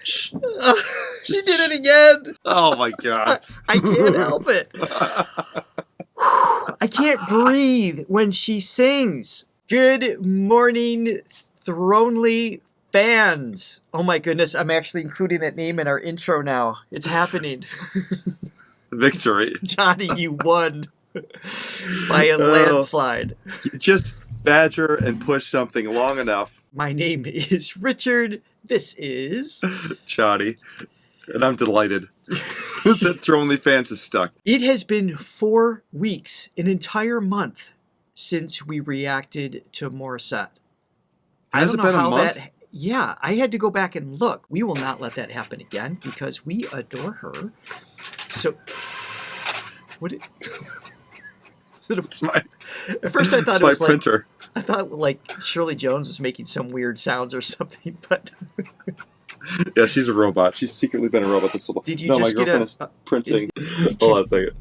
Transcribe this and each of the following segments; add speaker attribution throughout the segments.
Speaker 1: She did it again.
Speaker 2: Oh my God.
Speaker 1: I can't help it. I can't breathe when she sings. Good morning, Thronely fans. Oh my goodness, I'm actually including that name in our intro now. It's happening.
Speaker 2: Victory.
Speaker 1: Johnny, you won by a landslide.
Speaker 2: Just badger and push something long enough.
Speaker 1: My name is Richard. This is
Speaker 2: Johnny. And I'm delighted that Thronely fans is stuck.
Speaker 1: It has been 4 weeks, an entire month, since we reacted to Morissette.
Speaker 2: Has it been a month?
Speaker 1: Yeah, I had to go back and look. We will not let that happen again because we adore her. So, what?
Speaker 2: It's my,
Speaker 1: at first, I thought
Speaker 2: it's
Speaker 1: it was
Speaker 2: my printer.
Speaker 1: I thought like Shirley Jones was making some weird sounds or something, but.
Speaker 2: Yeah, she's a robot. She's secretly been a robot this whole.
Speaker 1: Did you
Speaker 2: no,
Speaker 1: just
Speaker 2: my girlfriend is printing. Hold on a second.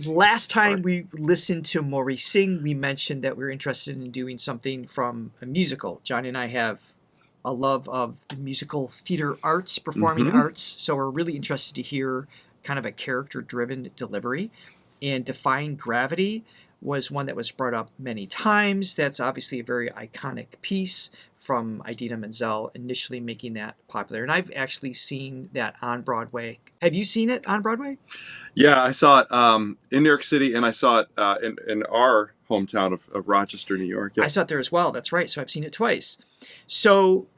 Speaker 1: Last time we listened to Mori sing, we mentioned that we were interested in doing something from a musical. Johnny and I have a love of the musical theater arts, performing arts, so we're really interested to hear kind of a character-driven delivery. And Defying Gravity was one that was brought up many times. That's obviously a very iconic piece from Idina Menzel initially making that popular. And I've actually seen that on Broadway. Have you seen it on Broadway?
Speaker 2: Yeah, I saw it in New York City, and I saw it in our hometown of Rochester, New York. Yeah.
Speaker 1: I saw it there as well. That's right. So I've seen it twice. So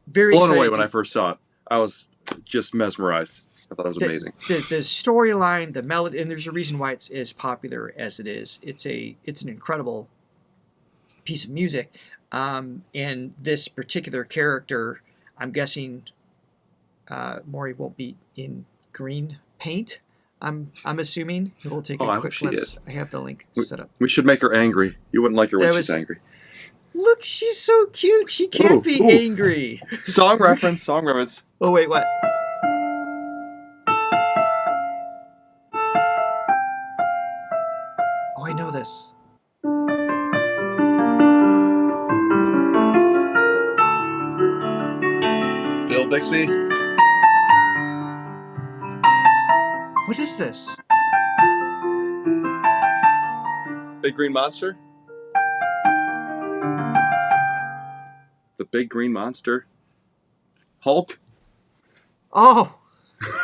Speaker 1: very
Speaker 2: blown
Speaker 1: excited
Speaker 2: away when I first saw it. I was just mesmerized. I thought it was amazing.
Speaker 1: The storyline, the melody, and there's a reason why it's as popular as it is. It's an incredible piece of music. And this particular character, I'm guessing Mori won't be in green paint. I'm assuming. We'll take a quick glimpse. I have the link set up.
Speaker 2: We should make her angry. You wouldn't like her when she's angry.
Speaker 1: Look, she's so cute. She can't be angry.
Speaker 2: Song reference.
Speaker 1: Oh, wait, what? Oh, I know this.
Speaker 2: Bill Bixby.
Speaker 1: What is this?
Speaker 2: Big Green Monster? The Big Green Monster? Hulk?
Speaker 1: Oh!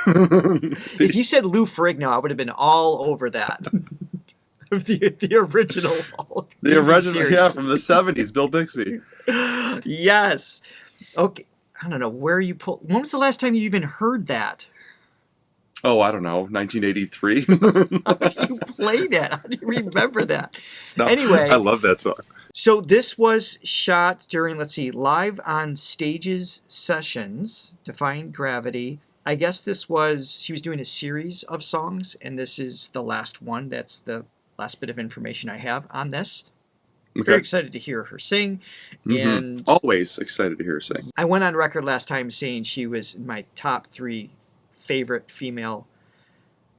Speaker 1: If you said Lou Ferrigno, I would have been all over that. the original Hulk.
Speaker 2: The original, series. Yeah, from the 70s, Bill Bixby.
Speaker 1: Yes. Okay. I don't know where you pull. When was the last time you even heard that?
Speaker 2: Oh, I don't know, 1983.
Speaker 1: How do you play that? How do you remember that?
Speaker 2: No,
Speaker 1: anyway,
Speaker 2: I love that song.
Speaker 1: So this was shot during, let's see, Live on Stages sessions, Defying Gravity. I guess she was doing a series of songs, and this is the last one. That's the last bit of information I have on this. Okay. Very excited to hear her sing. And
Speaker 2: always excited to hear her sing.
Speaker 1: I went on record last time saying she was in my top 3 favorite female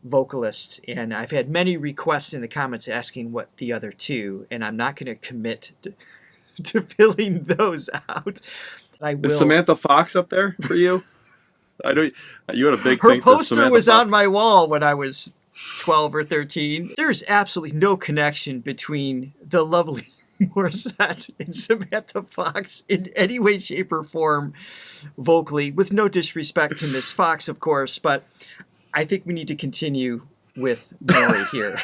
Speaker 1: vocalists, and I've had many requests in the comments asking what the other 2, and I'm not going to commit to filling those out. I will.
Speaker 2: Is Samantha Fox up there for you? I know you had a big.
Speaker 1: Her poster was on my wall when I was 12 or 13. There's absolutely no connection between the lovely Morisette and Samantha Fox in any way, shape, or form vocally, with no disrespect to Miss Fox, of course, but I think we need to continue with Mori here.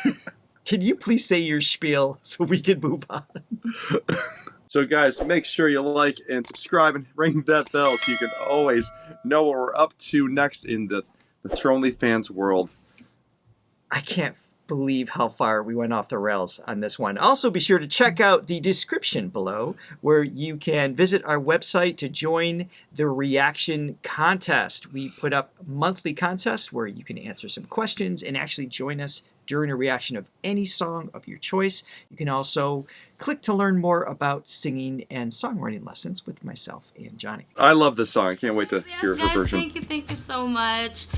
Speaker 1: Can you please say your spiel so we can move on?
Speaker 2: So guys, make sure you like and subscribe and ring that bell so you can always know what we're up to next in the Thronely fans world.
Speaker 1: I can't believe how far we went off the rails on this one. Also, be sure to check out the description below where you can visit our website to join the reaction contest. We put up monthly contests where you can answer some questions and actually join us during a reaction of any song of your choice. You can also click to learn more about singing and songwriting lessons with myself and Johnny.
Speaker 2: I love this song. I can't wait to hear her version.
Speaker 3: Thank you so much.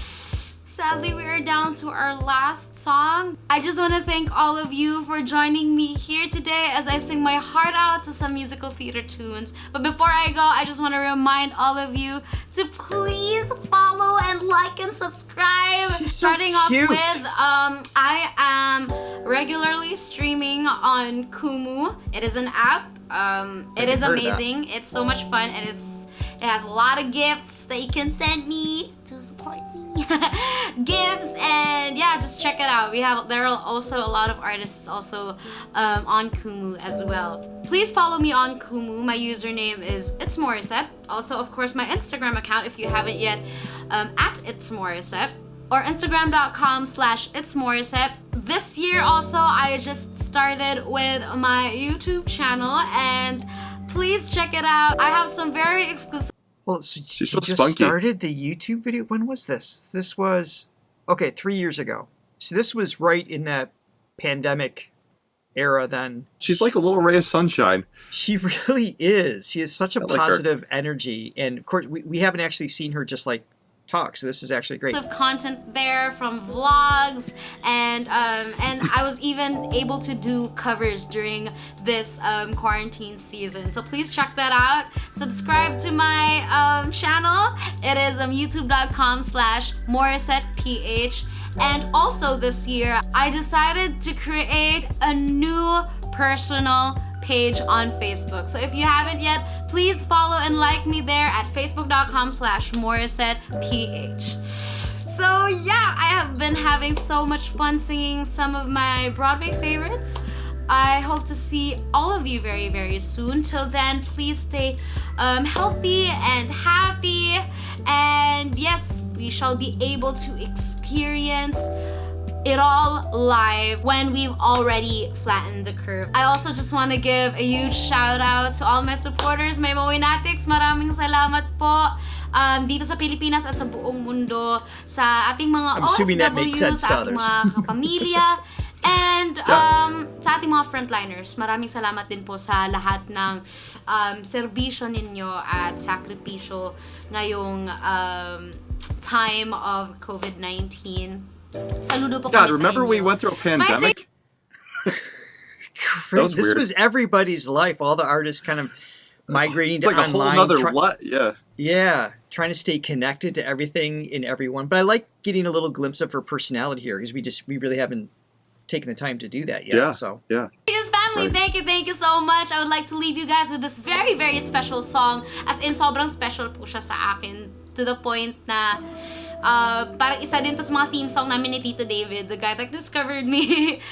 Speaker 3: Sadly, we are down to our last song. I just want to thank all of you for joining me here today as I sing my heart out to some musical theater tunes. But before I go, I just want to remind all of you to please like and subscribe.
Speaker 1: She's so
Speaker 3: Starting
Speaker 1: cute.
Speaker 3: off with, I am regularly streaming on Kumu. It is an app. It is
Speaker 2: heard of that.
Speaker 3: amazing. It's so much fun. It has a lot of gifts that you can send me to support me. Gifts, and yeah, just check it out. There are also a lot of artists also on Kumu as well. Please follow me on Kumu. My username is It's Morissette. Also, of course, my Instagram account if you haven't yet, at It's Morissette, or Instagram.com/It's Morissette. This year also, I just started with my YouTube channel, and please check it out. I have some very exclusive.
Speaker 1: Well, so
Speaker 2: She's
Speaker 1: she
Speaker 2: so
Speaker 1: just
Speaker 2: spunky.
Speaker 1: started the YouTube video. When was this? This was, 3 years ago. So this was right in that pandemic era then.
Speaker 2: She's like a little ray of sunshine.
Speaker 1: She really is. She has such a
Speaker 2: I like her.
Speaker 1: positive energy. And of course, we haven't actually seen her just like talk. So this is actually great.
Speaker 3: Of content there from vlogs, and I was even able to do covers during this quarantine season. So please check that out. Subscribe to my channel. It is youtube.com/MorissettePH. And also this year, I decided to create a new personal page on Facebook. So if you haven't yet, please follow and like me there at facebook.com/MorissettePH. So yeah, I have been having so much fun singing some of my Broadway favorites. I hope to see all of you very, very soon. Till then, please stay healthy and happy. And yes, we shall be able to experience it all live when we've already flattened the curve. I also just want to give a huge shout out to all my supporters, my Moinatics. Maraming salamat po. Dito sa Pilipinas at sa buong mundo, sa ating mga
Speaker 1: I'm assuming that makes
Speaker 3: OFW,
Speaker 1: sense
Speaker 3: sa
Speaker 1: to
Speaker 3: ating
Speaker 1: others.
Speaker 3: mga kapamilya, and sa ating mga frontliners. Maraming salamat din po sa lahat ng serbisyo ninyo at sakripisyo ngayong time of COVID-19. Saludo po
Speaker 2: God,
Speaker 3: kami
Speaker 2: remember
Speaker 3: sa inyo.
Speaker 2: we went through a pandemic?
Speaker 1: Great.
Speaker 2: was
Speaker 1: This
Speaker 2: weird.
Speaker 1: was everybody's life. All the artists kind of migrating
Speaker 2: It's
Speaker 1: to
Speaker 2: like a whole
Speaker 1: online.
Speaker 2: nother yeah.
Speaker 1: Yeah, trying to stay connected to everything and everyone. But I like getting a little glimpse of her personality here because we really haven't taken the time to do that yet.
Speaker 2: Yeah.
Speaker 1: So
Speaker 2: Yeah.
Speaker 3: Just family, thank you so much. I would like to leave you guys with this very, very special song. As in, sobrang special po siya sa akin. To the point na parang isa din to sa mga theme song namin ni Tito David, the guy that discovered me.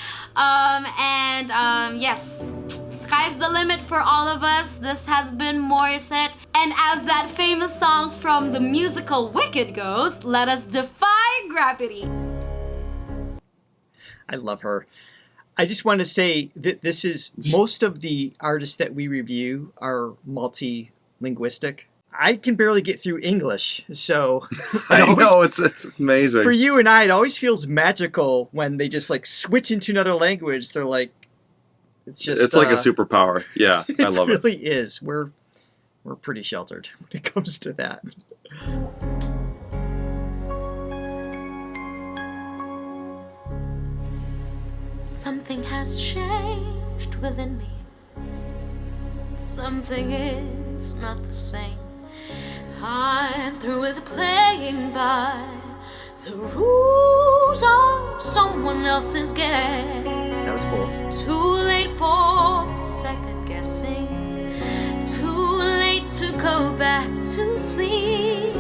Speaker 3: Yes, sky's the limit for all of us. This has been Morissette. And as that famous song from the musical Wicked goes, let us defy gravity.
Speaker 1: I love her. I just want to say that this is most of the artists that we review are multi-linguistic. I can barely get through English, so
Speaker 2: I know, it's amazing.
Speaker 1: for you and I, it always feels magical when they just like switch into another language. They're like, it's
Speaker 2: like a superpower. Yeah, I love
Speaker 1: it.
Speaker 2: it.
Speaker 1: Really is. We're pretty sheltered when it comes to that.
Speaker 3: Something has changed within me. Something is not the same. I'm through with playing by the rules of someone else's game.
Speaker 1: That was cool.
Speaker 3: Too late for second guessing. Too late to go back to sleep.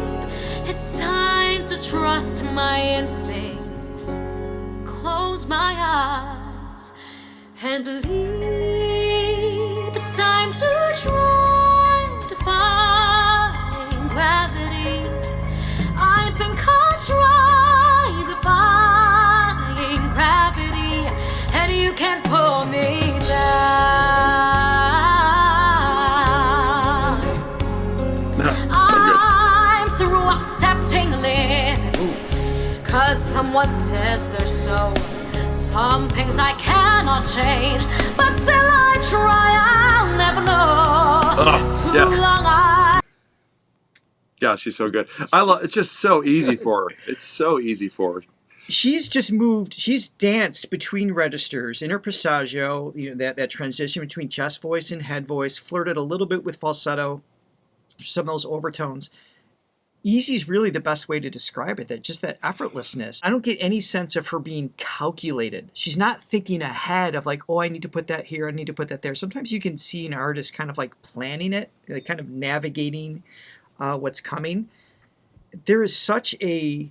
Speaker 3: It's time to trust my instincts. Close my eyes and leave. It's time to try to find gravity. I think I'll try to find gravity, and you can pull me down. I'm through accepting limits, 'cause someone says they're so. Some things I cannot change, but till I try, I'll never know. Too
Speaker 2: yes.
Speaker 3: long
Speaker 2: Yeah, she's so good. I love. It's just so easy for her. It's so easy for her.
Speaker 1: She's just moved. She's danced between registers in her passaggio. You know, that transition between chest voice and head voice. Flirted a little bit with falsetto. Some of those overtones. easy is really the best way to describe it, that just that effortlessness. I don't get any sense of her being calculated. She's not thinking ahead of like, oh, I need to put that here, I need to put that there. Sometimes you can see an artist kind of like planning it, like kind of navigating what's coming. There is such a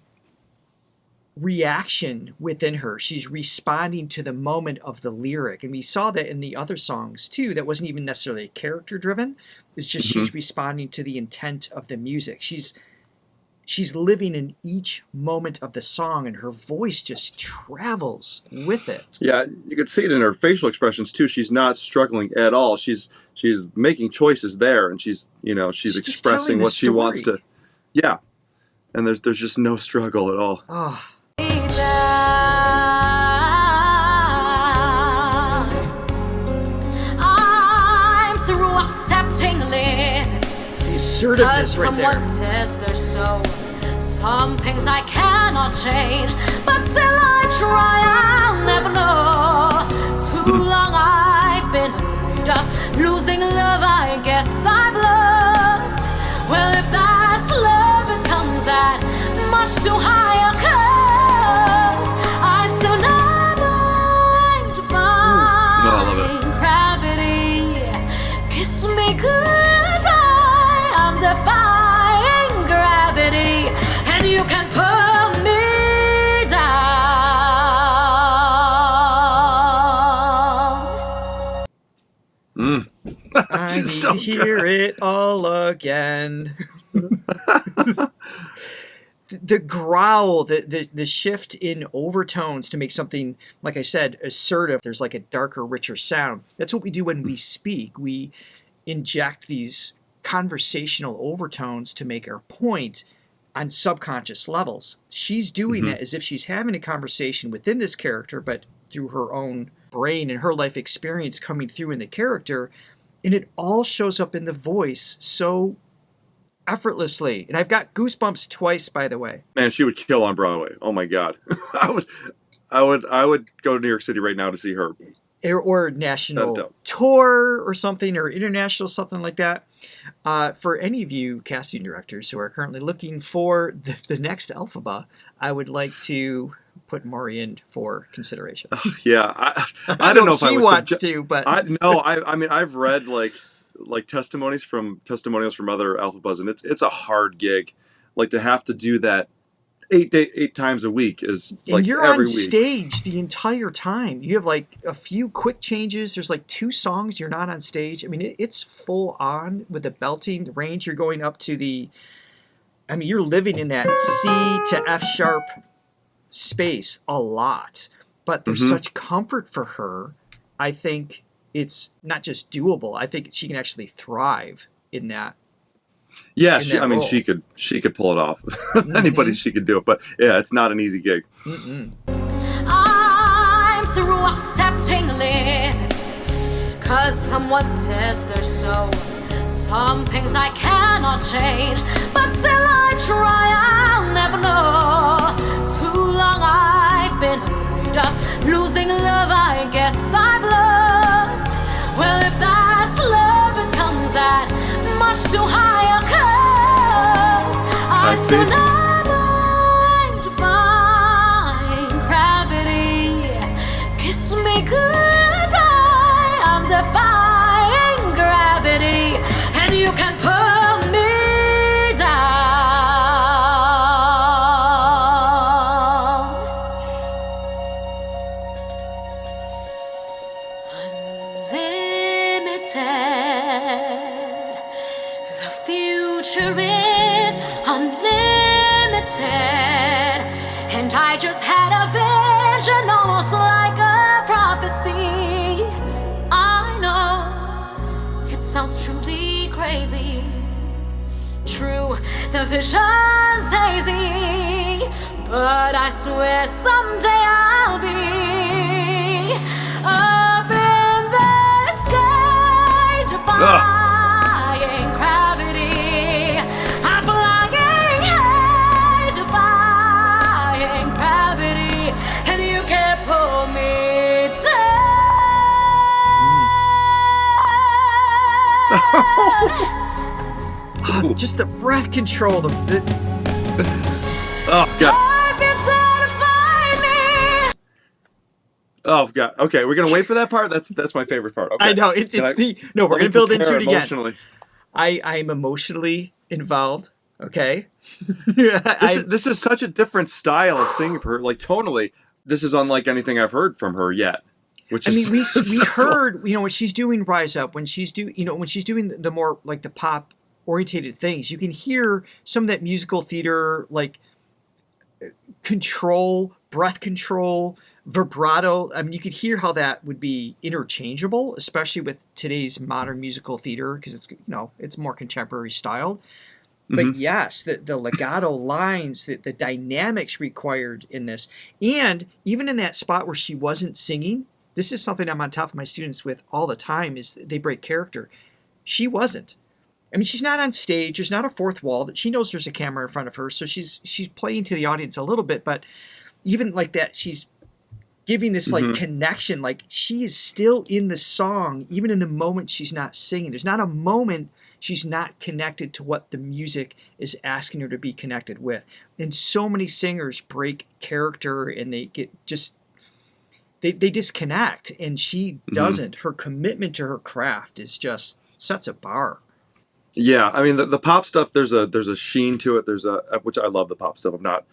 Speaker 1: reaction within her. She's responding to the moment of the lyric. And we saw that in the other songs too. That wasn't even necessarily character driven. It's just she's responding to the intent of the music. She's living in each moment of the song, and her voice just travels with it.
Speaker 2: Yeah, you can see it in her facial expressions too. She's not struggling at all. She's making choices there, and she's expressing what she wants to. Yeah, and there's just no struggle at all.
Speaker 1: Oh.
Speaker 3: I'm through accepting limits.
Speaker 1: The assertiveness right there.
Speaker 3: Someone says there's some things I cannot change, but till I try, I'll never know. Too long I've been afraid of losing love. I guess I've lost. Well, if that's love, it comes at much too high a cost. I'm so not going to find gravity. Kiss me goodbye. I'm defying gravity, and you can put me down.
Speaker 1: I need to hear it all again. The growl, the shift in overtones to make something, like I said, assertive. There's like a darker, richer sound. That's what we do when we speak. We inject these conversational overtones to make our point on subconscious levels. She's doing that as if she's having a conversation within this character, but through her own brain and her life experience coming through in the character. And it all shows up in the voice so effortlessly. And I've got goosebumps twice, by the way.
Speaker 2: Man, she would kill on Broadway. Oh my God. I would go to New York City right now to see her.
Speaker 1: Or national tour or something, or international, something like that. For any of you casting directors who are currently looking for the next Elphaba, I would like to put Mori in for consideration.
Speaker 2: Yeah, I don't know if
Speaker 1: she wants to, but
Speaker 2: I mean, I've read like testimonials from other Elphabas, and it's a hard gig, like to have to do that eight times a week is like
Speaker 1: and you're
Speaker 2: every
Speaker 1: on stage the entire time. You have like a few quick changes. There's like 2 songs you're not on stage. I mean, it's full on with the belting, the range. You're going up to you're living in that C to F sharp space a lot. But there's such comfort for her. I think it's not just doable. I think she can actually thrive in that.
Speaker 2: Yeah, she could pull it off. Anybody, she could do it. But yeah, it's not an easy gig.
Speaker 3: I'm through accepting limits, 'cause someone says there's some things I cannot change, but till I try, I'll never know. Too long I've been afraid of losing love. I guess I've lost. Well, if that's love, it comes at much too high a cost. I'm so not going to find gravity. Kiss me goodbye. I'm defying gravity, and you can put me down. Unlimited. The future is unlimited, and I just had a vision, almost like a prophecy. I know it sounds truly crazy. True, the vision's hazy, but I swear someday I'll be up in the sky, defying gravity. I'm flying high, defying gravity, and you can't pull me down.
Speaker 1: Just the breath control.
Speaker 2: Oh god. Oh god. Okay, we're gonna wait for that part. That's my favorite part. Okay.
Speaker 1: I know we're gonna build into it again.
Speaker 2: Emotionally.
Speaker 1: I'm emotionally involved. Okay.
Speaker 2: This is such a different style of singing for her. Like tonally, this is unlike anything I've heard from her yet. Which is,
Speaker 1: we heard, when she's doing Rise Up, when she's doing the more like the pop orientated things, you can hear some of that musical theater, like control, breath control, vibrato. I mean, you could hear how that would be interchangeable, especially with today's modern musical theater, because it's more contemporary styled. But yes, the legato lines, the dynamics required in this, and even in that spot where she wasn't singing, this is something I'm on top of my students with all the time, is they break character. She wasn't. I mean, she's not on stage. There's not a fourth wall. That she knows there's a camera in front of her, so she's playing to the audience a little bit. But even like that, she's giving this like connection. Like she is still in the song, even in the moment she's not singing. There's not a moment she's not connected to what the music is asking her to be connected with. And so many singers break character, and they get just. They disconnect, and she doesn't. Her commitment to her craft is just sets a bar.
Speaker 2: Yeah, I mean the pop stuff. There's a sheen to it. Which I love the pop stuff. I'm not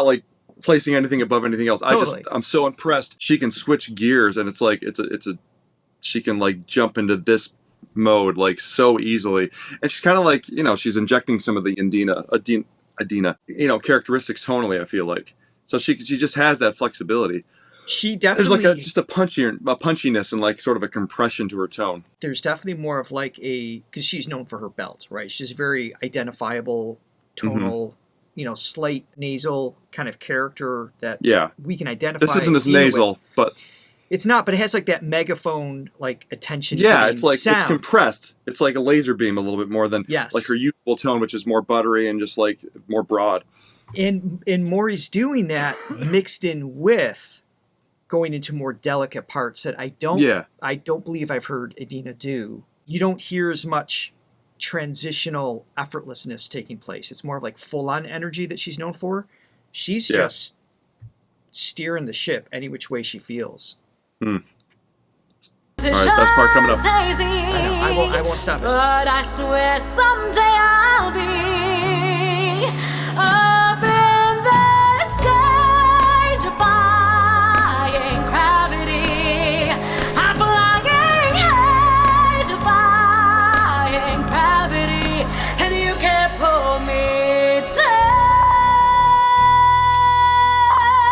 Speaker 2: like placing anything above anything else.
Speaker 1: Totally.
Speaker 2: I'm so impressed. She can switch gears, and it's like she can like jump into this mode like so easily, and she's kind of like she's injecting some of the Adina characteristics tonally. I feel like. So she just has that flexibility.
Speaker 1: She definitely...
Speaker 2: There's like just a punchiness and like sort of a compression to her tone.
Speaker 1: There's definitely more of like because she's known for her belt, right? She's very identifiable, tonal, slight nasal kind of character that we can identify.
Speaker 2: This isn't as nasal, but...
Speaker 1: It's not, but it has like that megaphone like attention.
Speaker 2: Yeah, it's like
Speaker 1: sound.
Speaker 2: It's compressed. It's like a laser beam a little bit more than like her youthful tone, which is more buttery and just like more broad.
Speaker 1: And Mori's doing that mixed in with going into more delicate parts that I don't believe I've heard Adina do. You don't hear as much transitional effortlessness taking place. It's more of like full-on energy that she's known for. She's just steering the ship any which way she feels.
Speaker 2: All right, best part coming up.
Speaker 1: I won't stop it.
Speaker 3: But I swear someday I'll be up in the sky, defying gravity. I'm flying high, defying gravity, and you can't pull me down.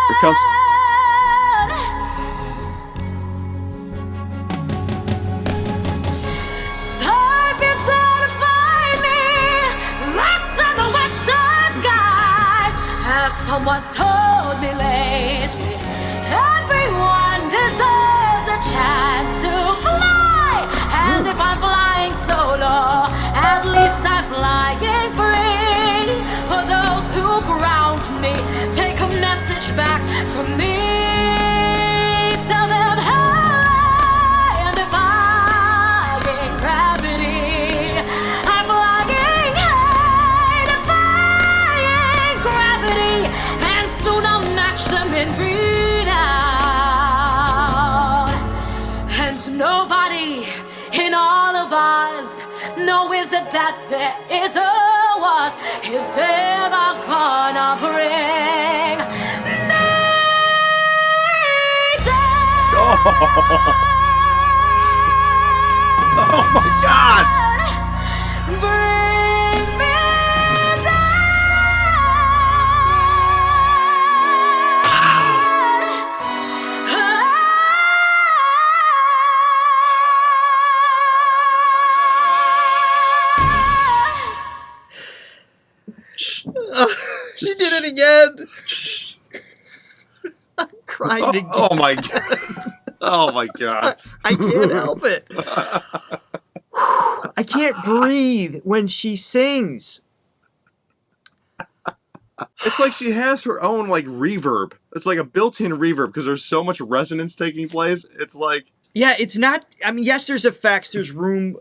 Speaker 2: Here comes.
Speaker 3: Someone told me lately, everyone deserves a chance to fly. And if I'm flying solo, at least I'm flying free. For those who ground me, take a message back from me. Tell them I am defying gravity. I'm flying high, defying gravity. And soon I'll match them in renown. And nobody in all of us knows it that there is or was is ever gonna bring me down.
Speaker 2: Oh my God!
Speaker 3: Bring me
Speaker 1: She did it again. I'm crying again.
Speaker 2: Oh my God. Oh my God.
Speaker 1: I can't help it. I can't breathe when she sings.
Speaker 2: It's like she has her own like reverb. It's like a built-in reverb because there's so much resonance taking place. It's like
Speaker 1: Yeah, it's not. I mean, yes, there's effects, there's room,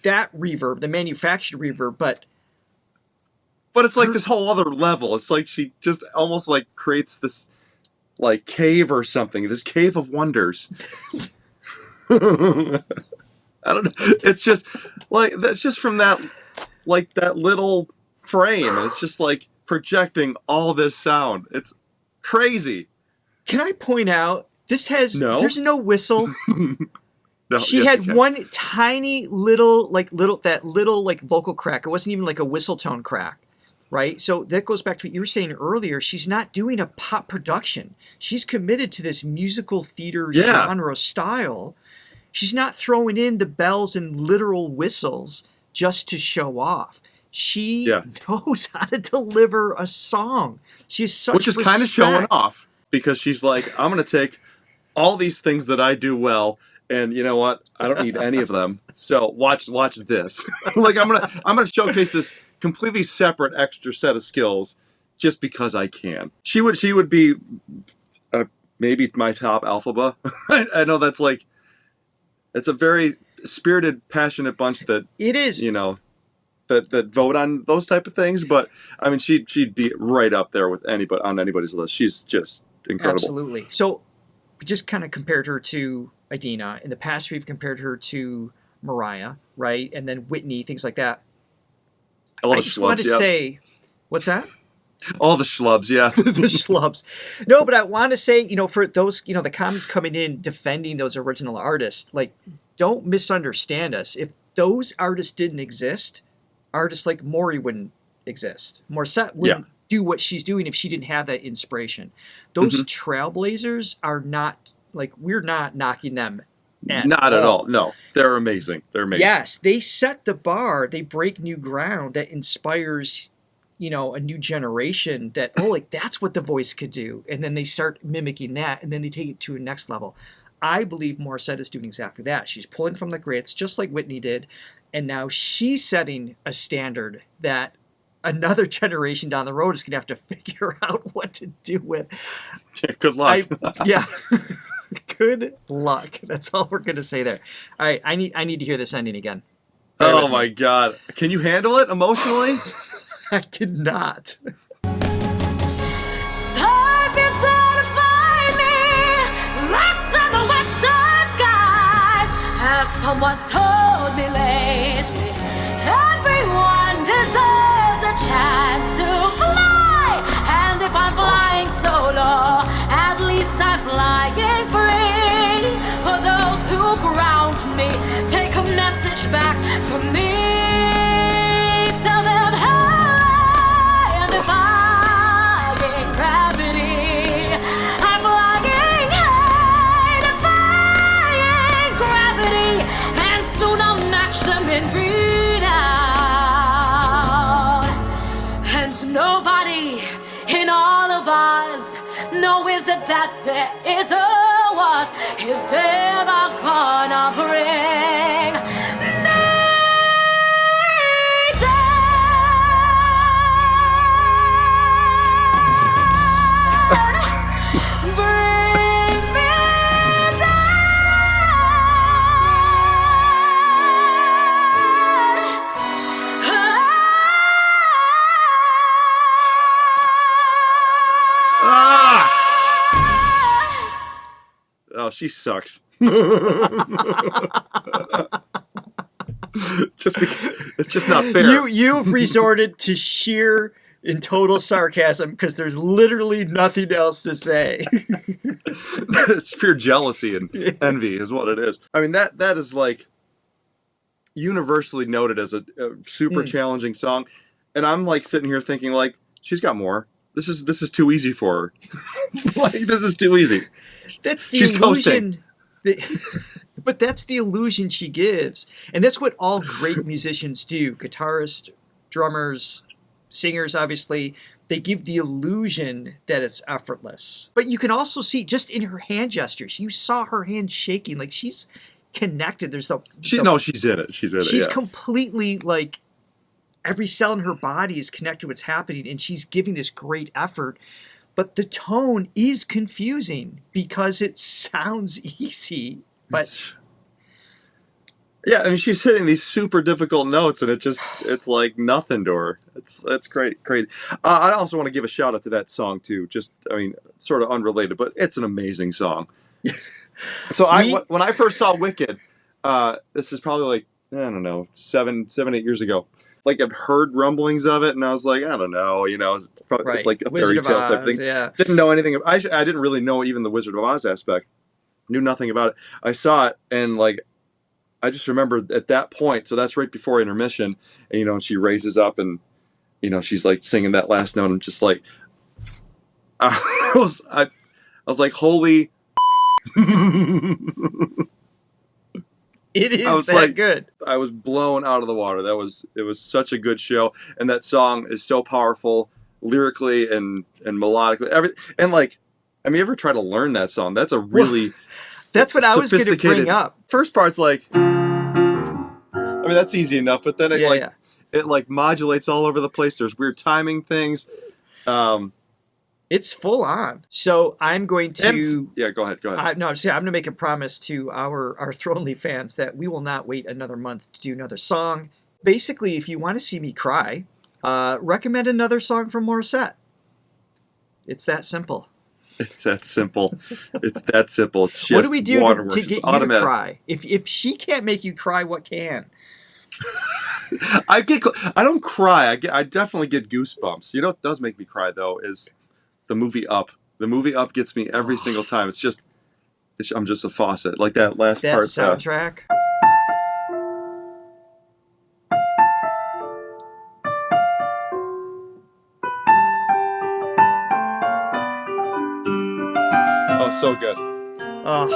Speaker 1: that reverb, the manufactured reverb, but
Speaker 2: it's like this whole other level. It's like she just almost like creates this like cave or something, this cave of wonders. I don't know. It's just like that's just from that little frame. It's just like projecting all this sound. It's crazy.
Speaker 1: Can I point out there's no whistle.
Speaker 2: No,
Speaker 1: She had one tiny little vocal crack. It wasn't even like a whistle tone crack, right? So that goes back to what you were saying earlier. She's not doing a pop production. She's committed to this musical theater genre style. She's not throwing in the bells and literal whistles just to show off. She knows how to deliver a song. She's such
Speaker 2: which is kind of showing off, because she's like, I'm going to take all these things that I do well, and you know what? I don't need any of them. So watch this. Like I'm gonna showcase this completely separate extra set of skills just because I can. She would be maybe my top Elphaba. I know that's like, it's a very spirited, passionate bunch that
Speaker 1: it is.
Speaker 2: You know, that vote on those type of things. But I mean, she'd be right up there with anybody on anybody's list. She's just incredible.
Speaker 1: Absolutely. So we just kind of compared her to Idina. In the past, we've compared her to Mariah, right? And then Whitney, things like that. I just want to say, what's that?
Speaker 2: All the schlubs, yeah.
Speaker 1: The schlubs. No, but I want to say, for those, the comments coming in defending those original artists, like, don't misunderstand us. If those artists didn't exist, artists like Mori wouldn't exist. Morisette wouldn't do what she's doing if she didn't have that inspiration. Those trailblazers are not, like, we're not knocking them at all.
Speaker 2: No, they're amazing.
Speaker 1: Yes, they set the bar. They break new ground that inspires, a new generation that, that's what the voice could do. And then they start mimicking that, and then they take it to a next level. I believe Morisette is doing exactly that. She's pulling from the greats, just like Whitney did. And now she's setting a standard that another generation down the road is going to have to figure out what to do with.
Speaker 2: Good luck.
Speaker 1: Good luck. That's all we're going to say there. All right, I need to hear this ending again.
Speaker 2: Oh my God. Can you handle it emotionally?
Speaker 1: I cannot.
Speaker 3: Someone told me lately, everyone deserves a chance to fly. And if I'm flying solo, at least I'm flying free. For those who ground me, take a message back from me. Tell them, hey, I'm defying gravity. I'm flying high, defying gravity. And soon I'll match them in renown. And nobody in all of us knows it that there is a was is ever gonna bring me down. Bring me
Speaker 2: Oh, she sucks. Just because it's just not fair.
Speaker 1: You've resorted to sheer and total sarcasm because there's literally nothing else to say.
Speaker 2: It's pure jealousy and envy is what it is. I mean, that is like universally noted as a super challenging song. And I'm like sitting here thinking like, she's got more. This is too easy for her. Like, this is too easy.
Speaker 1: That's the
Speaker 2: She's
Speaker 1: illusion. But that's the illusion she gives. And that's what all great musicians do. Guitarists, drummers, singers, obviously. They give the illusion that it's effortless. But you can also see just in her hand gestures. You saw her hand shaking. Like, she's connected. There's
Speaker 2: she's in it.
Speaker 1: She's completely like every cell in her body is connected to what's happening, and she's giving this great effort. But the tone is confusing because it sounds easy. But
Speaker 2: yeah, I mean, she's hitting these super difficult notes, and it's like nothing to her. It's great. I also want to give a shout out to that song too. Just, I mean, sort of unrelated, but it's an amazing song. So when I first saw Wicked, this is probably like, I don't know, 7, 8 years ago. Like, I've heard rumblings of it, and I was like, I don't know, it's like a fairy tale type thing.
Speaker 1: Yeah.
Speaker 2: Didn't know anything. I didn't really know even the Wizard of Oz aspect. Knew nothing about it. I saw it, and like, I just remember at that point. So that's right before intermission, and she raises up, and she's like singing that last note. And just like, I was like, holy.
Speaker 1: It is
Speaker 2: I was
Speaker 1: that
Speaker 2: like,
Speaker 1: good.
Speaker 2: I was blown out of the water. It was such a good show, and that song is so powerful lyrically and melodically. And like, I mean, you ever try to learn that song? That's a really
Speaker 1: that's what I was going to bring up.
Speaker 2: First part's like, I mean, that's easy enough, but then it like modulates all over the place. There's weird timing things.
Speaker 1: It's full on. So I'm going to...
Speaker 2: go ahead.
Speaker 1: No, I'm going to make a promise to our Thronely fans that we will not wait another month to do another song. Basically, if you want to see me cry, recommend another song from Morissette. It's that simple.
Speaker 2: It's that simple. It's that simple. It's just
Speaker 1: what do we do to get you
Speaker 2: automatic.
Speaker 1: to cry? If she can't make you cry, what can?
Speaker 2: I don't cry. I definitely get goosebumps. You know what does make me cry, though, is... the movie Up. The movie Up gets me every single time. I'm just a faucet. Like that last
Speaker 1: that
Speaker 2: part.
Speaker 1: Soundtrack.
Speaker 2: Oh, so good.
Speaker 1: Oh,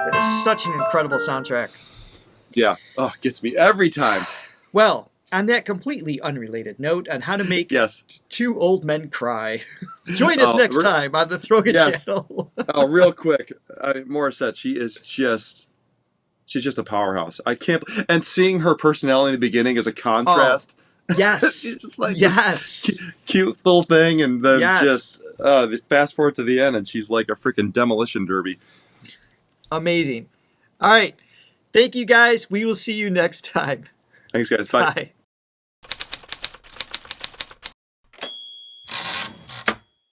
Speaker 1: it's such an incredible soundtrack.
Speaker 2: Yeah. Oh, it gets me every time.
Speaker 1: Well, on that completely unrelated note on how to make two old men cry, join us next time on the Throga channel.
Speaker 2: Oh, real quick. Morissette, she's just a powerhouse. I can't... And seeing her personality in the beginning as a contrast.
Speaker 1: Oh, yes.
Speaker 2: She's just like
Speaker 1: this
Speaker 2: cute little thing, and then just fast forward to the end, and she's like a freaking demolition derby.
Speaker 1: Amazing. All right. Thank you, guys. We will see you next time.
Speaker 2: Thanks, guys. Bye.